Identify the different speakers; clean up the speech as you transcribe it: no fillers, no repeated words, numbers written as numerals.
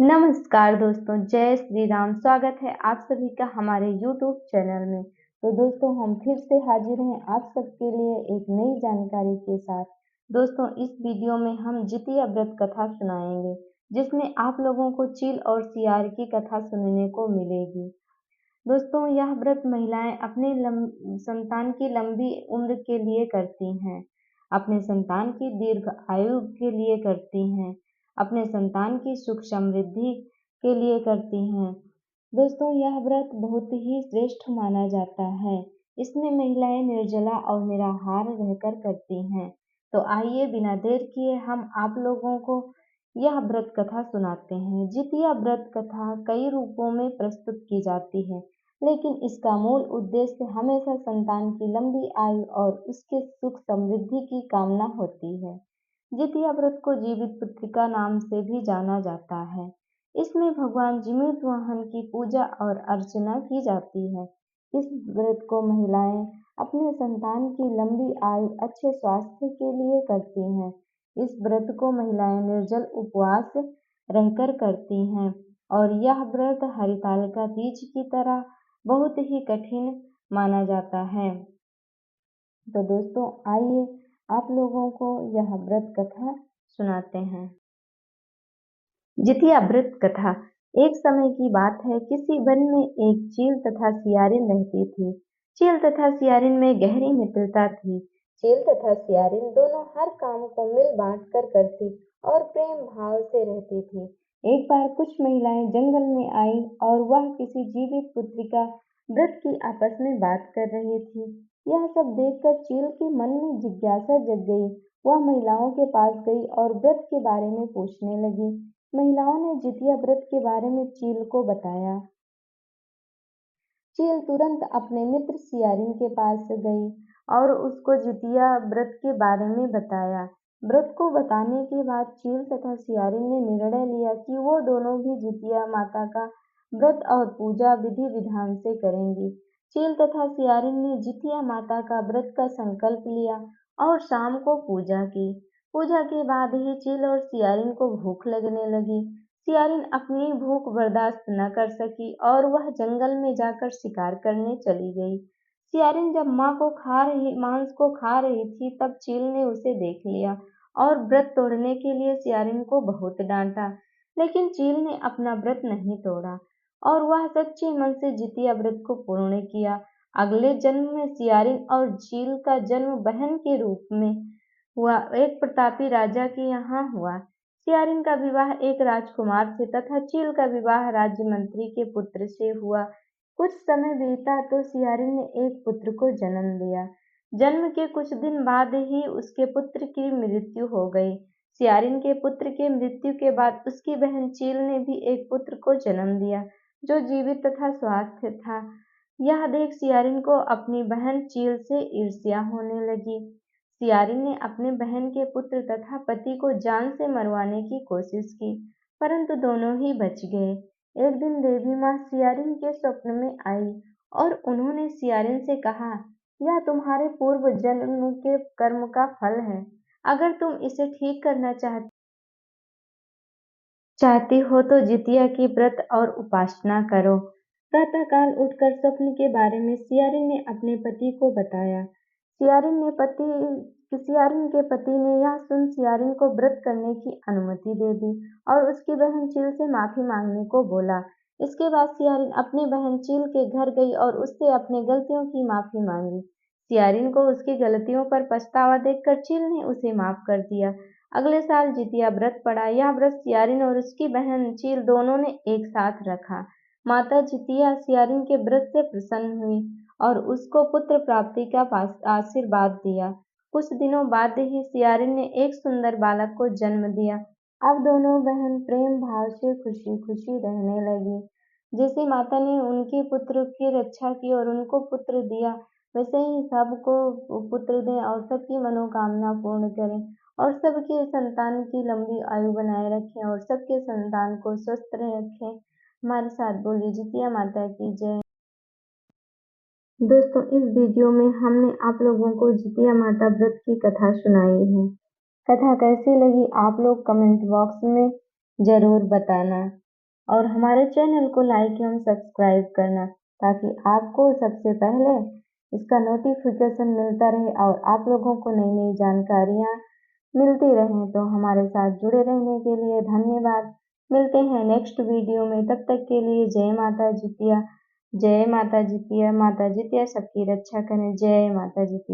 Speaker 1: नमस्कार दोस्तों, जय श्री राम। स्वागत है आप सभी का हमारे YouTube चैनल में। तो दोस्तों, हम फिर से हाजिर हैं आप सबके लिए एक नई जानकारी के साथ। दोस्तों, इस वीडियो में हम जितिया व्रत कथा सुनाएंगे, जिसमें आप लोगों को चील और सियार की कथा सुनने को मिलेगी। दोस्तों, यह व्रत महिलाएं अपने संतान की लंबी उम्र के लिए करती हैं, अपने संतान की दीर्घ आयु के लिए करती हैं, अपने संतान की सुख समृद्धि के लिए करती हैं। दोस्तों, यह व्रत बहुत ही श्रेष्ठ माना जाता है। इसमें महिलाएं निर्जला और निराहार रहकर करती हैं। तो आइए बिना देर किए हम आप लोगों को यह व्रत कथा सुनाते हैं। जितिया व्रत कथा कई रूपों में प्रस्तुत की जाती है, लेकिन इसका मूल उद्देश्य हमेशा संतान की लंबी आयु और उसके सुख समृद्धि की कामना होती है। जितिया व्रत को जीवित पुत्रिका नाम से भी जाना जाता है। इसमें भगवान जीवित वाहन की पूजा और अर्चना की जाती है। इस व्रत को महिलाएं अपने संतान की लंबी आयु, अच्छे स्वास्थ्य के लिए करती हैं। इस व्रत को महिलाएं निर्जल उपवास रहकर करती हैं और यह व्रत हरितालिका तीज की तरह बहुत ही कठिन माना जाता है। तो दोस्तों, आइए आप लोगों को यह व्रत कथा सुनाते हैं। जितिया व्रत कथा। एक समय की बात है, किसी वन में एक चील तथा सियारिन रहती थी। चील तथा सियारिन में गहरी मित्रता थी। चील तथा सियारिन दोनों हर काम को मिल बांट कर करती और प्रेम भाव से रहती थी। एक बार कुछ महिलाएं जंगल में आई और वह किसी जीवित पुत्रिका व्रत की आपस में बात कर रही थी। यह सब देखकर चील के मन में जिज्ञासा जग गई। वह महिलाओं के पास गई और व्रत के बारे में पूछने लगी। महिलाओं ने जितिया व्रत के बारे में चील को बताया। चील तुरंत अपने मित्र सियारिन के पास गई और उसको जितिया व्रत के बारे में बताया। व्रत को बताने के बाद चील तथा सियारिन ने निर्णय लिया कि वो दोनों भी जितिया माता का व्रत और पूजा विधि विधान से करेंगी। चील तथा सियारिन ने जितिया माता का व्रत का संकल्प लिया और शाम को पूजा की। पूजा के बाद ही चील और सियारिन को भूख लगने लगी। सियारिन अपनी भूख बर्दाश्त न कर सकी और वह जंगल में जाकर शिकार करने चली गई। सियारिन जब मांस को खा रही थी, तब चील ने उसे देख लिया और व्रत तोड़ने के लिए सियारिन को बहुत डांटा, लेकिन चील ने अपना व्रत नहीं तोड़ा और वह सच्चे मन से जितिया व्रत को पूर्ण किया। अगले जन्म में सियारिन और चील का जन्म बहन के रूप में हुआ। एक प्रतापी राजा के यहाँ हुआ। सियारिन का विवाह एक राजकुमार से तथा चील का विवाह राज्य मंत्री के पुत्र से हुआ। कुछ समय बीता तो सियारिन ने एक पुत्र को जन्म दिया। जन्म के कुछ दिन बाद ही उसके पुत्र की मृत्यु हो गई। सियारिन के पुत्र के मृत्यु के बाद उसकी बहन चील ने भी एक पुत्र को जन्म दिया, जो जीवित तथा स्वस्थ था। यह देख सियारिन को अपनी बहन चील से ईर्ष्या होने लगी। सियारिन ने अपने बहन के पुत्र तथा पति को जान से मरवाने की कोशिश की, परंतु दोनों ही बच गए। एक दिन देवी माँ सियारिन के स्वप्न में आई और उन्होंने सियारिन से कहा, यह तुम्हारे पूर्व जन्म के कर्म का फल है। अगर तुम इसे ठीक करना चाहती हो तो जितिया की व्रत और उपासना करो। प्रातःकाल उठकर स्वप्न के बारे में सियारिन ने अपने पति को बताया। सियारिन के पति ने यह सुन सियारिन को व्रत करने की अनुमति दे दी और उसकी बहन चील से माफी मांगने को बोला। इसके बाद सियारिन अपनी बहन चील के घर गई और उससे अपनी गलतियों की माफी मांगी। सियारिन को उसकी गलतियों पर पछतावा देखकर चील ने उसे माफ कर दिया। अगले साल जितिया व्रत पड़ा। यह व्रत सियारिन और उसकी बहन चील दोनों ने एक साथ रखा। माता जितिया सियारिन के व्रत से प्रसन्न हुई और उसको पुत्र प्राप्ति का आशीर्वाद दिया। कुछ दिनों बाद ही सियारिन ने एक सुंदर बालक को जन्म दिया। अब दोनों बहन प्रेम भाव से खुशी खुशी रहने लगी। जैसे माता ने उनके पुत्र की रक्षा की और उनको पुत्र दिया, वैसे ही सबको पुत्र दें और सबकी मनोकामना पूर्ण करें और सबके संतान की लंबी आयु बनाए रखें और सबके संतान को स्वस्थ रखें। हमारे साथ बोलिए जितिया माता की जय। दोस्तों, इस वीडियो में हमने आप लोगों को जितिया माता व्रत की कथा सुनाई है। कथा कैसी लगी आप लोग कमेंट बॉक्स में जरूर बताना। और हमारे चैनल को लाइक एवं सब्सक्राइब करना, ताकि आपको सबसे पहले इसका नोटिफिकेशन मिलता रहे और आप लोगों को नई नई जानकारियाँ मिलती रहें। तो हमारे साथ जुड़े रहने के लिए धन्यवाद। मिलते हैं नेक्स्ट वीडियो में, तब तक के लिए जय माता जितिया। जय माता जितिया, माता जितिया सबकी रक्षा करें। जय माता जितिया।